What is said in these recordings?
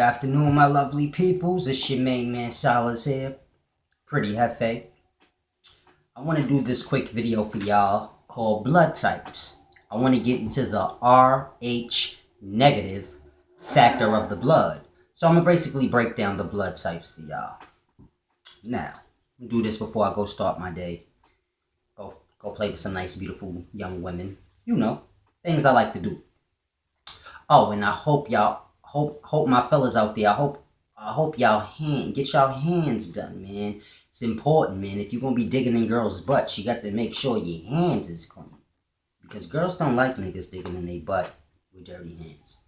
afternoon, my lovely peoples. It's your main man Solace here. Pretty hefe. I want to do this quick video for y'all called blood types. I want to get into the Rh negative factor of the blood. So I'm going to basically break down the blood types for y'all. Now, I'm gonna do this before I go start my day. Go play with some nice, beautiful young women. You know, things I like to do. Oh, and I hope y'all hope my fellas out there. I hope y'all get y'all hands done, man. It's important, man. If you're gonna be digging in girls' butts, you got to make sure your hands is clean. Because girls don't like niggas digging in their butt with dirty hands.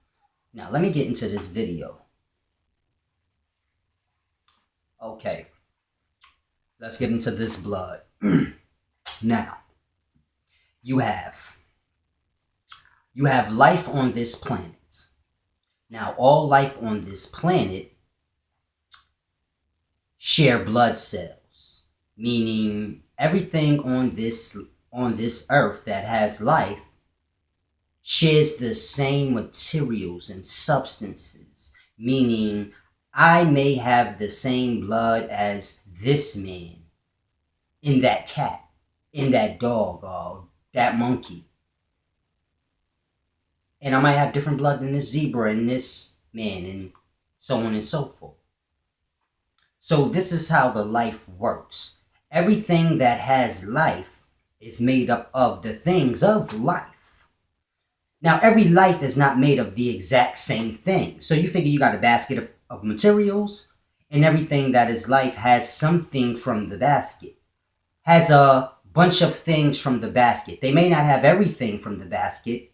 Now let me get into this video. Okay. Let's get into this blood. Now, you have life on this planet. Now, all life on this planet share blood cells, meaning everything on this earth that has life shares the same materials and substances, meaning I may have the same blood as this man, in that cat, in that dog, or that monkey. And I might have different blood than this zebra and this man, and so on and so forth. So this is how the life works. Everything that has life is made up of the things of life. Now, every life is not made of the exact same thing. So you figure you got a basket of materials, and everything that is life has something from the basket. Has a bunch of things from the basket. They may not have everything from the basket,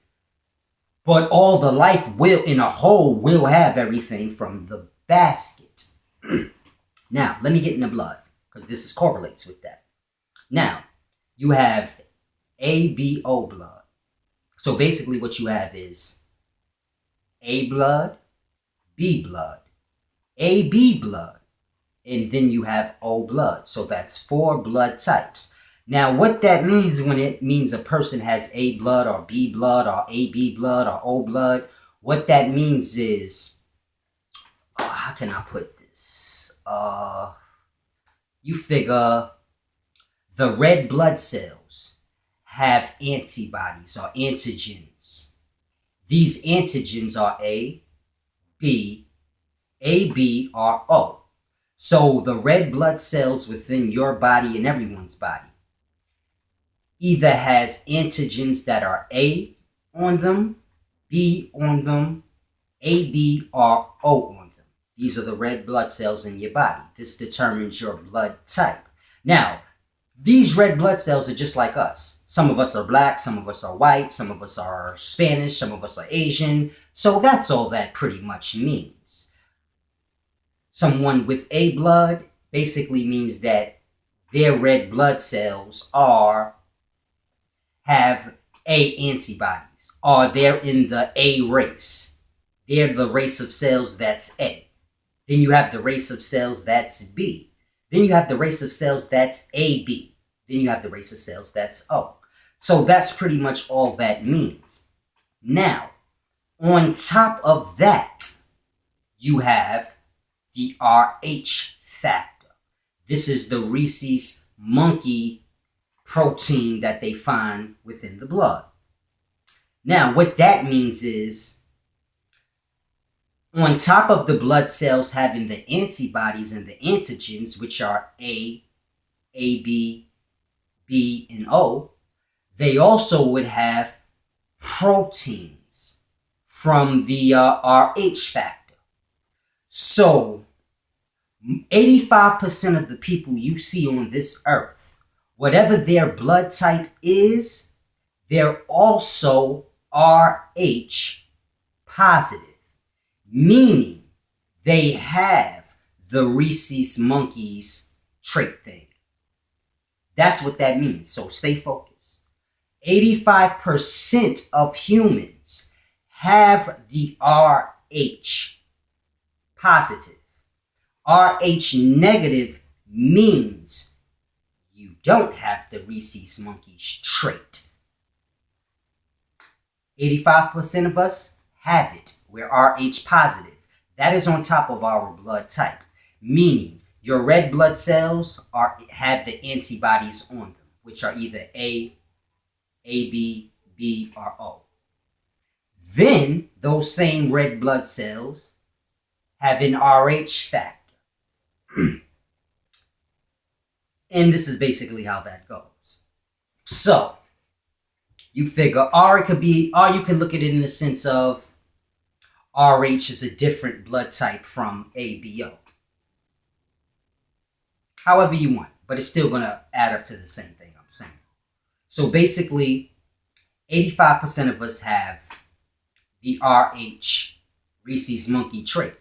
but all the life will, in a whole, will have everything from the basket. Now, let me get in the blood, because this correlates with that. Now, you have ABO blood. So basically what you have is A blood, B blood, AB blood, and then you have O blood. So that's 4 blood types. Now, what that means when it means a person has A blood or B blood or AB blood or O blood, what that means is, how can I put this? You figure the red blood cells have antibodies or antigens. These antigens are A, B, AB, or O. So the red blood cells within your body and everyone's body either has antigens that are A on them, B on them, AB, or O on them. These are the red blood cells in your body. This determines your blood type. Now, these red blood cells are just like us. Some of us are black, some of us are white, some of us are Spanish, some of us are Asian. So that's all that pretty much means. Someone with A blood basically means that their red blood cells have A antibodies, or they're in the A race. They're the race of cells that's A. Then you have the race of cells that's B. Then you have the race of cells that's AB. Then you have the race of cells that's O. So that's pretty much all that means. Now, on top of that, you have the Rh factor. This is the rhesus monkey protein that they find within the blood. Now, what that means is, on top of the blood cells having the antibodies and the antigens, which are A, AB, B, and O, they also would have proteins from the Rh factor. So, 85% of the people you see on this earth, whatever their blood type is, they're also Rh positive, meaning they have the rhesus monkeys trait thing. That's what that means. So stay focused. 85% of humans have the Rh positive. Rh negative means you don't have the rhesus monkeys trait. 85% of us have it. We're Rh positive. That is on top of our blood type, meaning your red blood cells have the antibodies on them, which are either AB, B, or O. Then those same red blood cells have an RH factor. And this is basically how that goes. So you figure R, it could be, or you can look at it in the sense of RH is a different blood type from ABO. However you want, but it's still going to add up to the same thing I'm saying. So basically, 85% of us have the RH, Rhesus monkey trait.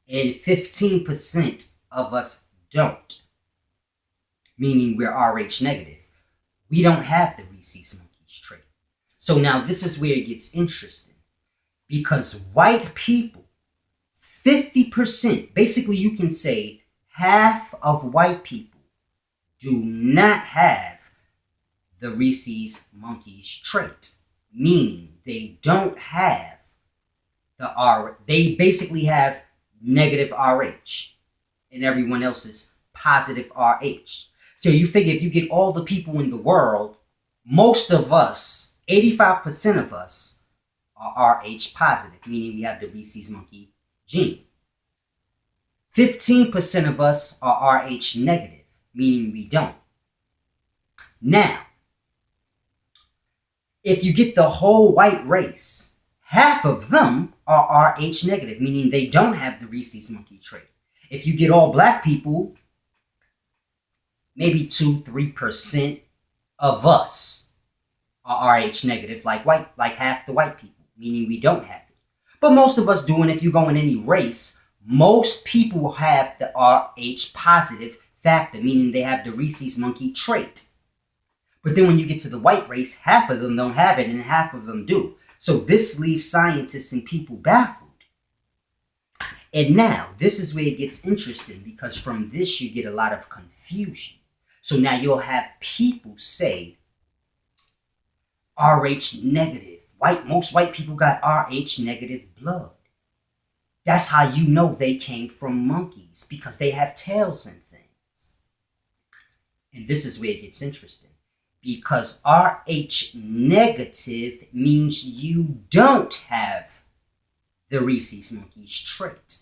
And 15% of us don't, meaning we're RH negative. We don't have the Rhesus monkey's trait. So now this is where it gets interesting, because white people, 50%, basically you can say half of white people do not have the Rhesus monkey's trait, meaning they don't have the R. They basically have negative RH, and everyone else is positive RH. So you figure if you get all the people in the world, most of us, 85% of us, are RH positive, meaning we have the Rhesus monkey gene. 15% of us are RH negative, meaning we don't. Now, if you get the whole white race, half of them are RH negative, meaning they don't have the Rhesus monkey trait. If you get all black people, maybe 2-3% of us are RH negative, like half the white people, meaning we don't have it. But most of us do, and if you go in any race, most people have the RH positive factor, meaning they have the Rhesus monkey trait. But then when you get to the white race, half of them don't have it and half of them do. So this leaves scientists and people baffled. And now, this is where it gets interesting, because from this you get a lot of confusion. So now you'll have people say RH negative. Most white people got RH negative blood. That's how you know they came from monkeys, because they have tails and things. And this is where it gets interesting, because RH negative means you don't have the Rhesus monkey's trait.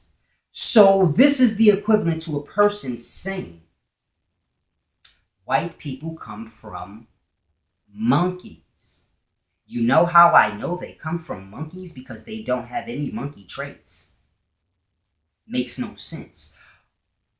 So this is the equivalent to a person saying white people come from monkeys. You know how I know they come from monkeys? Because they don't have any monkey traits. Makes no sense.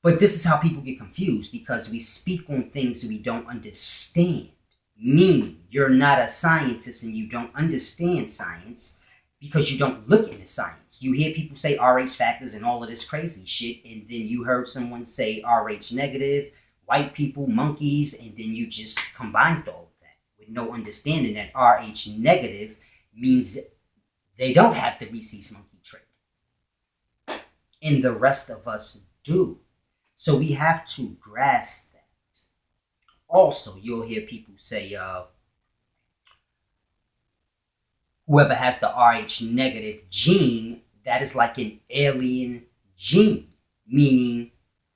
But this is how people get confused, because we speak on things we don't understand. Meaning, you're not a scientist and you don't understand science because you don't look into science. You hear people say RH factors and all of this crazy shit, and then you heard someone say RH negative, white people, monkeys, and then you just combined all of that with no understanding that RH negative means they don't have the Rhesus monkey trait. And the rest of us do. So we have to grasp that. Also, you'll hear people say, whoever has the RH negative gene, that is like an alien gene. Meaning,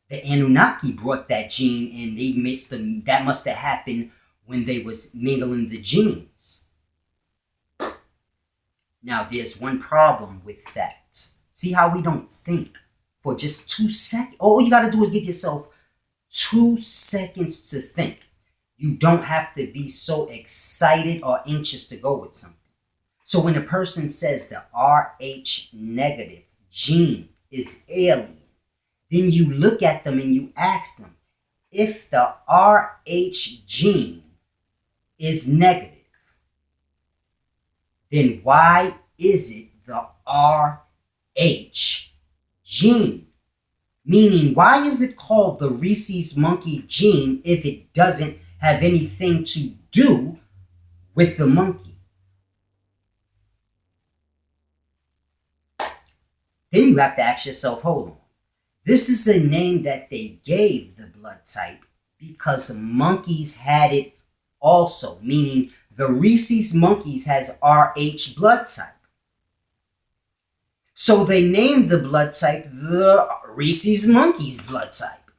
the Anunnaki brought that gene and they mixed them. That must have happened when they was mingling the genes. Now, there's one problem with that. See how we don't think for just 2 seconds? All you got to do is give yourself 2 seconds to think. You don't have to be so excited or anxious to go with something. So when a person says the RH negative gene is alien, then you look at them and you ask them, if the RH gene is negative, then why is it the RH gene? Meaning, why is it called the Rhesus monkey gene if it doesn't have anything to do with the monkey? Then you have to ask yourself, hold on. This is a name that they gave the blood type because monkeys had it also, meaning the Rhesus monkeys has RH blood type. So they named the blood type the Rhesus monkey's blood type.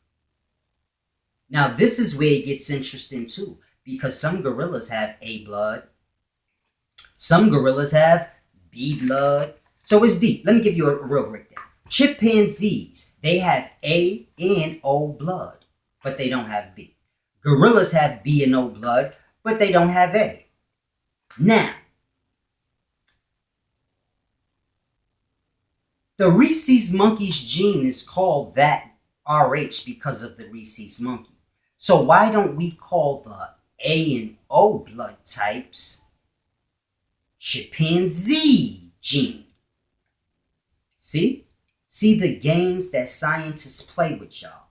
Now this is where it gets interesting too, because some gorillas have A blood, some gorillas have B blood. So it's deep. Let me give you a real breakdown. Chimpanzees, they have A and O blood, but they don't have B. Gorillas have B and O blood, but they don't have A. Now, the rhesus monkey's gene is called that RH because of the rhesus monkey. So why don't we call the A and O blood types chimpanzee gene? See? See the games that scientists play with y'all.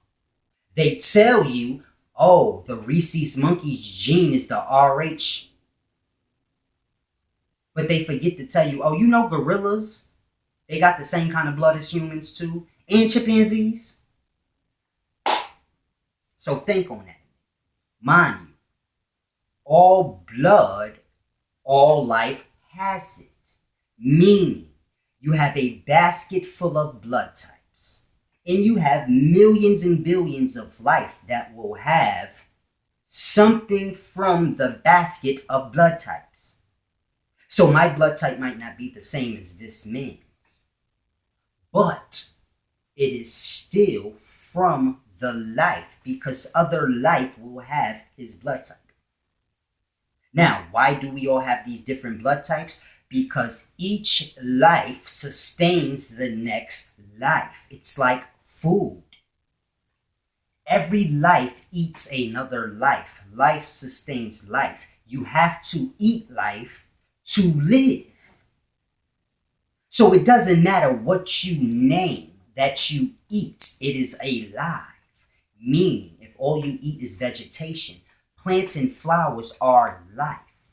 They tell you, oh, the rhesus monkey's gene is the RH. But they forget to tell you, oh, you know gorillas? They got the same kind of blood as humans too, and chimpanzees. So think on that. Mind you, all blood, all life has it. Meaning, you have a basket full of blood types, and you have millions and billions of life that will have something from the basket of blood types. So my blood type might not be the same as this man's, but it is still from the life, because other life will have his blood type. Now, why do we all have these different blood types? Because each life sustains the next life. It's like food. Every life eats another life. Life sustains life. You have to eat life to live. So it doesn't matter what you name that you eat, it is alive. Meaning, if all you eat is vegetation, plants and flowers are life.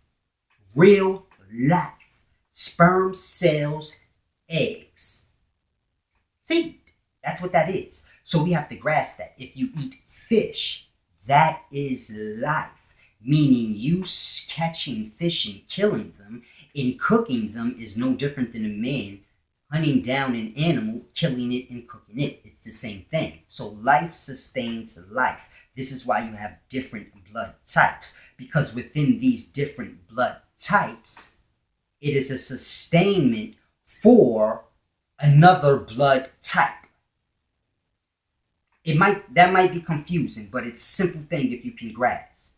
Real life. Sperm, cells, eggs. Seed. That's what that is. So we have to grasp that. If you eat fish, that is life. Meaning you catching fish and killing them and cooking them is no different than a man hunting down an animal, killing it and cooking it. It's the same thing. So life sustains life. This is why you have different blood types. Because within these different blood types, it is a sustainment for another blood type. That might be confusing, but it's a simple thing if you can grasp.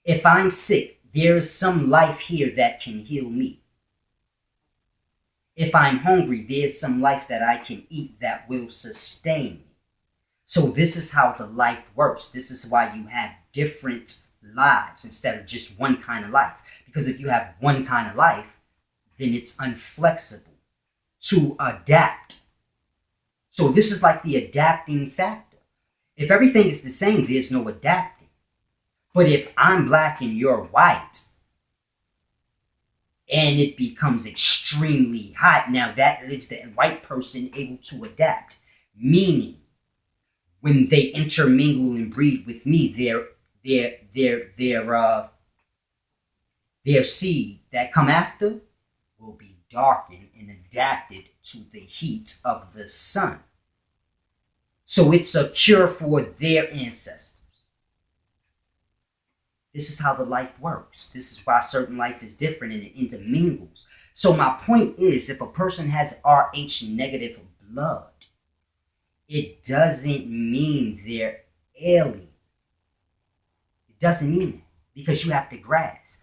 If I'm sick, there is some life here that can heal me. If I'm hungry, there's some life that I can eat that will sustain me. So this is how the life works. This is why you have different lives instead of just one kind of life. Because if you have one kind of life, then it's unflexible to adapt. So this is like the adapting factor. If everything is the same, there's no adapting. But if I'm black and you're white, and it becomes extremely hot, now that leaves the white person able to adapt. Meaning, when they intermingle and breed with me, their seed that come after will be darkened and adapted to the heat of the sun. So it's a cure for their ancestors. This is how the life works. This is why certain life is different and it intermingles. So my point is, if a person has Rh negative blood, it doesn't mean they're alien. It doesn't mean that, because you have to grasp.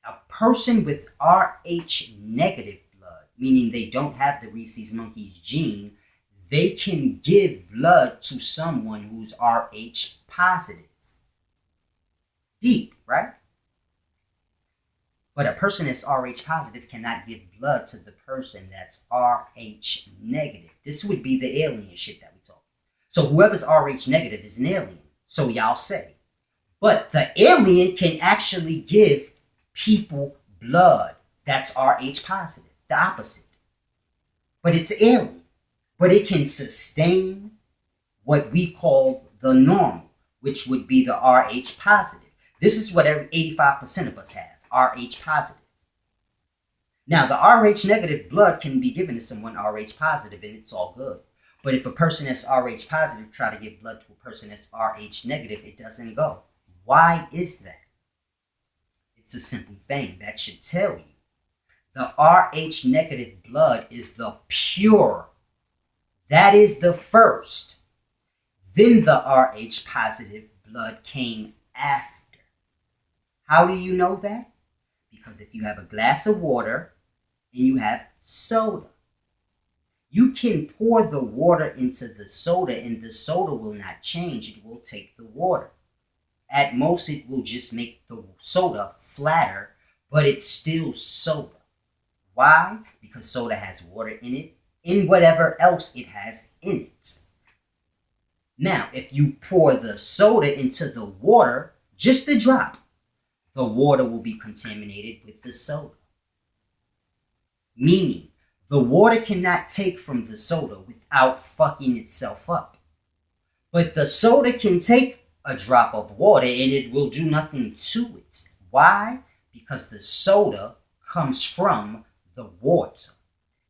A person with Rh negative blood, meaning they don't have the rhesus monkey's gene, they can give blood to someone who's Rh positive. Deep, right? But a person that's Rh positive cannot give blood to the person that's Rh negative. This would be the alien shit that we talk. So whoever's Rh negative is an alien. So y'all say. But the alien can actually give people blood that's Rh positive. The opposite. But it's alien. But it can sustain what we call the normal, which would be the Rh positive. This is what 85% of us have, Rh positive. Now, the Rh negative blood can be given to someone Rh positive, and it's all good. But if a person that's Rh positive try to give blood to a person that's Rh negative, it doesn't go. Why is that? It's a simple thing that should tell you. The Rh negative blood is the pure. That is the first. Then the Rh positive blood came after. How do you know that? Because if you have a glass of water and you have soda, you can pour the water into the soda and the soda will not change. It will take the water. At most, it will just make the soda flatter, but it's still soda. Why? Because soda has water in it and whatever else it has in it. Now, if you pour the soda into the water, just a drop, the water will be contaminated with the soda. Meaning, the water cannot take from the soda without fucking itself up. But the soda can take a drop of water and it will do nothing to it. Why? Because the soda comes from the water.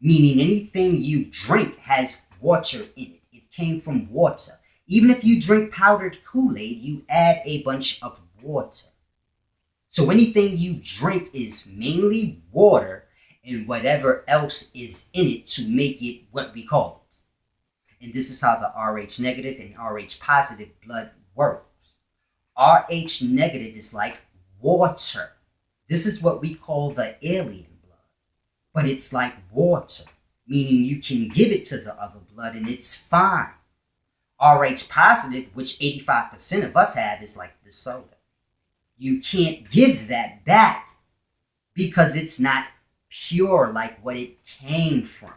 Meaning anything you drink has water in it. It came from water. Even if you drink powdered Kool-Aid, you add a bunch of water. So anything you drink is mainly water and whatever else is in it to make it what we call it. And this is how the Rh negative and Rh positive blood works. Rh negative is like water. This is what we call the alien blood. But it's like water, meaning you can give it to the other blood and it's fine. Rh positive, which 85% of us have, is like the soda. You can't give that back because it's not pure like what it came from.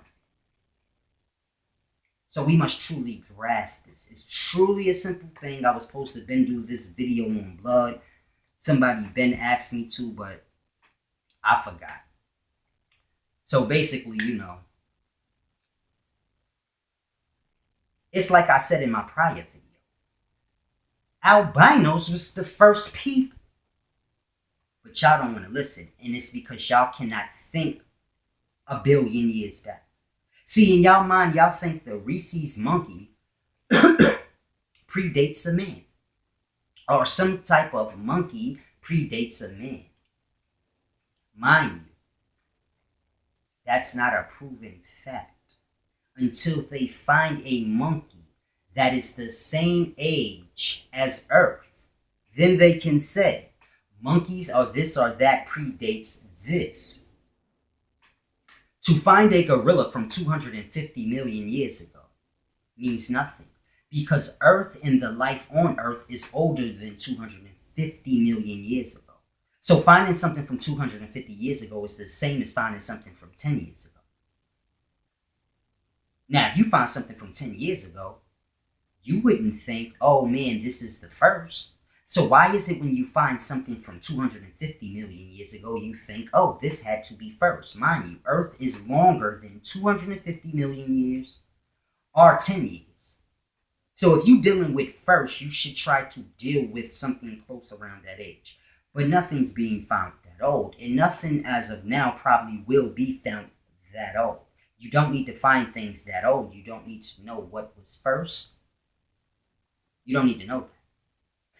So we must truly grasp this. It's truly a simple thing. I was supposed to been do this video on blood. Somebody been asked me to, but I forgot. So basically, it's like I said in my prior video. Albinos was the first people. But y'all don't want to listen. And it's because y'all cannot think a billion years back. See, in y'all mind, y'all think the rhesus monkey predates a man. Or some type of monkey predates a man. Mind you, that's not a proven fact. Until they find a monkey that is the same age as Earth, then they can say, monkeys or this or that predates this. To find a gorilla from 250 million years ago means nothing because Earth and the life on Earth is older than 250 million years ago. So finding something from 250 years ago is the same as finding something from 10 years ago. Now, if you find something from 10 years ago, you wouldn't think, oh man, this is the first. So why is it when you find something from 250 million years ago, you think, oh, this had to be first? Mind you, Earth is longer than 250 million years or 10 years. So if you're dealing with first, you should try to deal with something close around that age. But nothing's being found that old. And nothing as of now probably will be found that old. You don't need to find things that old. You don't need to know what was first. You don't need to know that.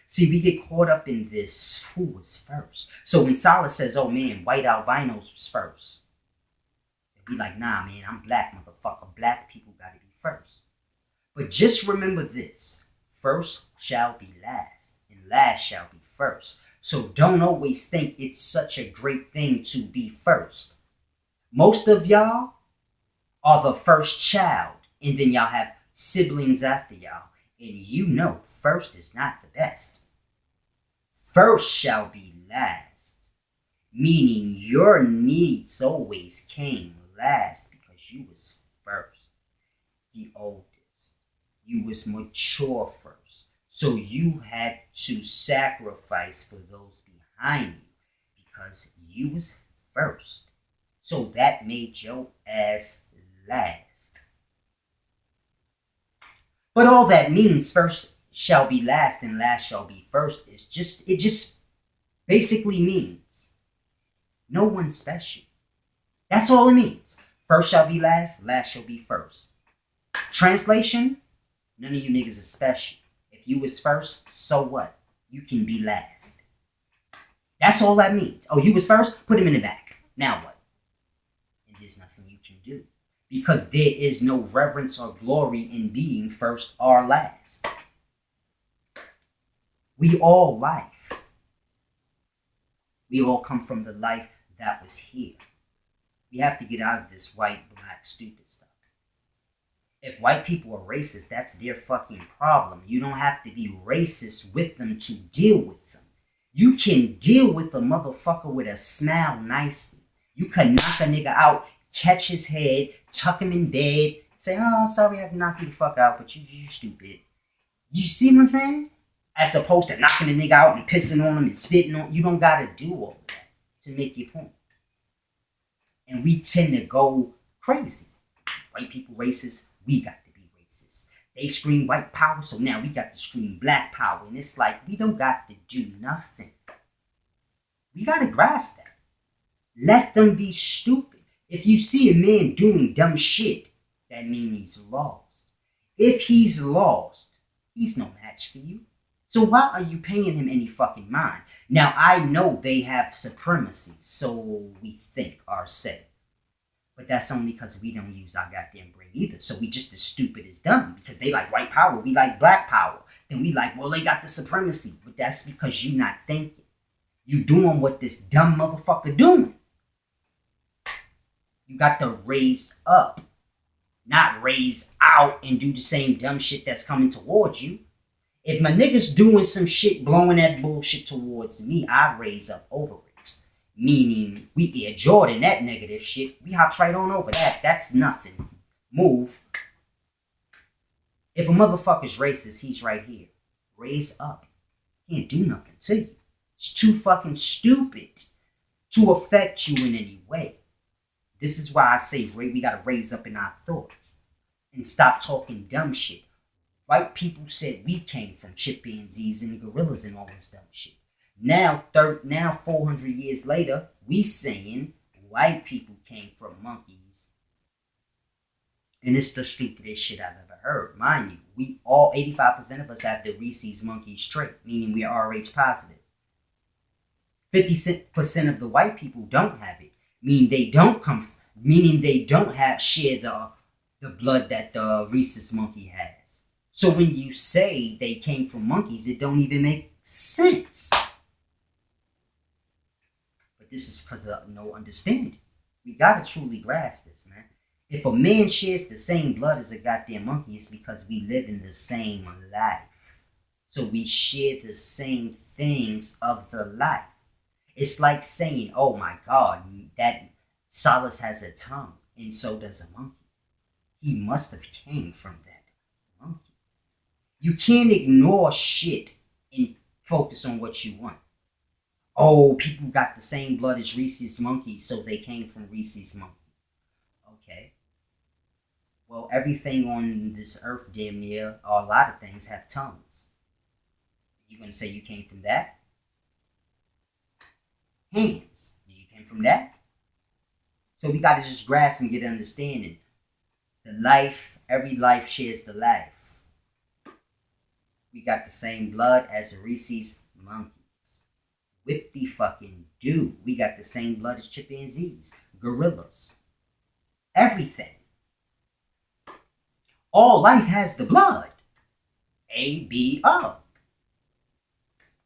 See, we get caught up in this, who was first? So when Solace says, oh man, white albinos was first, they'd be like, nah man, I'm black, motherfucker. Black people gotta be first. But just remember this, first shall be last, and last shall be first. So don't always think it's such a great thing to be first. Most of y'all are the first child, and then y'all have siblings after y'all. And first is not the best. First shall be last. Meaning your needs always came last because you was first. The oldest. You was mature first. So you had to sacrifice for those behind you because you was first. So that made your ass last. But all that means first shall be last and last shall be first is just basically means no one's special. That's all it means. First shall be last, last shall be first. Translation, none of you niggas is special. If you was first, so what? You can be last. That's all that means. Oh, you was first? Put him in the back. Now what? And there's nothing you can do. Because there is no reverence or glory in being first or last. We all life. We all come from the life that was here. We have to get out of this white, black, stupid stuff. If white people are racist, that's their fucking problem. You don't have to be racist with them to deal with them. You can deal with a motherfucker with a smile nicely. You can knock a nigga out, catch his head, tuck him in bed, say, oh, sorry I had to knock you the fuck out, but you stupid. You see what I'm saying? As opposed to knocking the nigga out and pissing on him and spitting on him. You don't gotta do all of that to make your point. And we tend to go crazy. White people racist, we got to be racist. They scream white power, so now we got to scream black power. And it's like, we don't got to do nothing. We got to grasp that. Let them be stupid. If you see a man doing dumb shit, that means he's lost. If he's lost, he's no match for you. So why are you paying him any fucking mind? Now, I know they have supremacy, so we think or say. But that's only because we don't use our goddamn brain either. So we just as stupid as dumb. Because they like white power, we like black power. Then we like, well, they got the supremacy. But that's because you not thinking. You doing what this dumb motherfucker doing. You got to raise up. Not raise out and do the same dumb shit that's coming towards you. If my nigga's doing some shit, blowing that bullshit towards me, I raise up over it. Meaning, we Air Jordan that negative shit. We hops right on over that. That's nothing. Move. If a motherfucker's racist, he's right here. Raise up. Can't do nothing to you. It's too fucking stupid to affect you in any way. This is why I say we gotta raise up in our thoughts. And stop talking dumb shit. White people said we came from chimpanzees and gorillas and all this dumb shit. Now 400 years later, we saying white people came from monkeys. And it's the stupidest shit I've ever heard. Mind you, we all, 85% of us have the Rhesus monkeys trait, meaning we are Rh positive. 50% of the white people don't have it, meaning they don't share the blood that the Rhesus monkey has. So when you say they came from monkeys, it don't even make sense. But this is because of no understanding. We gotta truly grasp this, man. If a man shares the same blood as a goddamn monkey, it's because we live in the same life. So we share the same things of the life. It's like saying, oh my God, that Solace has a tongue, and so does a monkey. He must have came from that monkey. You can't ignore shit and focus on what you want. Oh, people got the same blood as Rhesus monkeys, so they came from Rhesus monkeys. Okay. Well, everything on this earth, damn near, or a lot of things, have tongues. You gonna say you came from that? Hands. You came from that? So we gotta just grasp and get understanding. The life, every life shares the life. We got the same blood as the Rhesus monkeys. Whip the fucking do. We got the same blood as chimpanzees, gorillas. Everything. All life has the blood. A-B-O.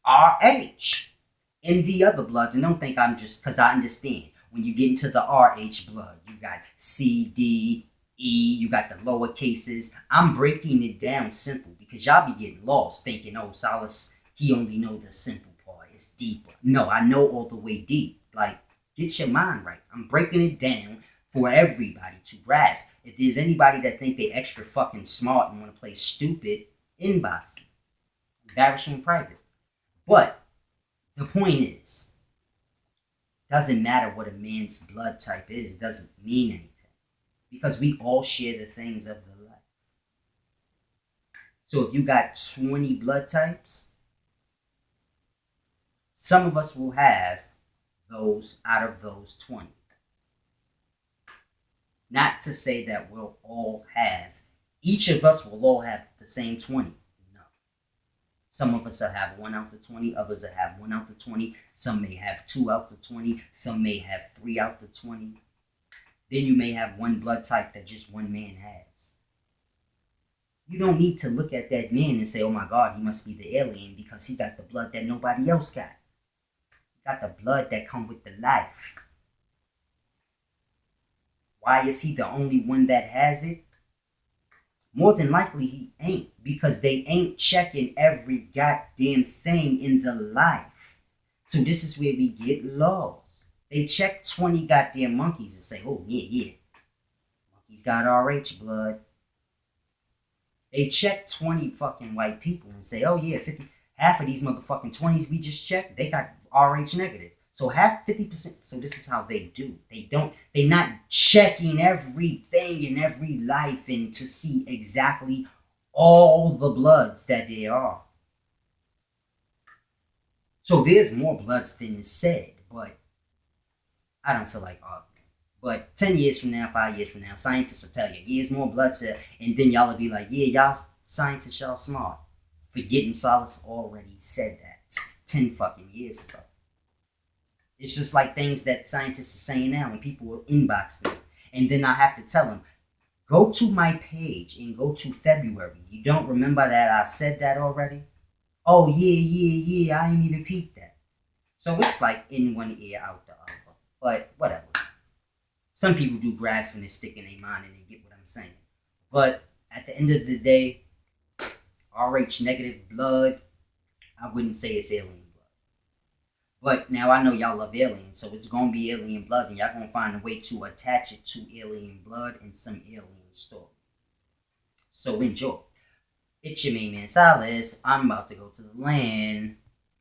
R-H. And the other bloods. And don't think I'm just, because I understand. When you get into the RH blood, you got C, D, E, you got the lower cases. I'm breaking it down simple because y'all be getting lost thinking, oh, Solace, he only know the simple part. It's deeper. No, I know all the way deep. Like, get your mind right. I'm breaking it down for everybody to grasp. If there's anybody that think they extra fucking smart and want to play stupid, inbox me. Embarrass them in private. But the point is, doesn't matter what a man's blood type is. It doesn't mean anything. Because we all share the things of the life. So if you got 20 blood types, some of us will have those out of those 20. Not to say that each of us will all have the same 20. No. Some of us will have 1 out of 20, others will have 1 out of 20. Some may have 2 out of 20, some may have 3 out of 20. Then you may have one blood type that just one man has. You don't need to look at that man and say, oh my God, he must be the alien because he got the blood that nobody else got. He got the blood that come with the life. Why is he the only one that has it? More than likely he ain't, because they ain't checking every goddamn thing in the life. So this is where we get lost. They check 20 goddamn monkeys and say, oh yeah, monkey's got RH blood. They check 20 fucking white people and say, oh yeah, half of these motherfucking 20s we just checked, they got RH negative. So 50%. So this is how they do. They're not checking everything in every life and to see exactly all the bloods that there are. So there's more bloods than is said, but I don't feel like arguing. But 10 years from now, 5 years from now, scientists will tell you, here's more blood cells, and then y'all will be like, yeah, y'all scientists, y'all smart. Forgetting Solace already said that 10 fucking years ago. It's just like things that scientists are saying now, and people will inbox them. And then I have to tell them, go to my page and go to February. You don't remember that I said that already? Oh, yeah, I ain't even peeped that. So it's like in one ear, out the other. But whatever. Some people do grasp and they stick in their mind and they get what I'm saying. But at the end of the day, RH negative blood, I wouldn't say it's alien blood. But now I know y'all love aliens, so it's going to be alien blood, and y'all going to find a way to attach it to alien blood and some alien story. So enjoy. It's your main man Solace. I'm about to go to the land.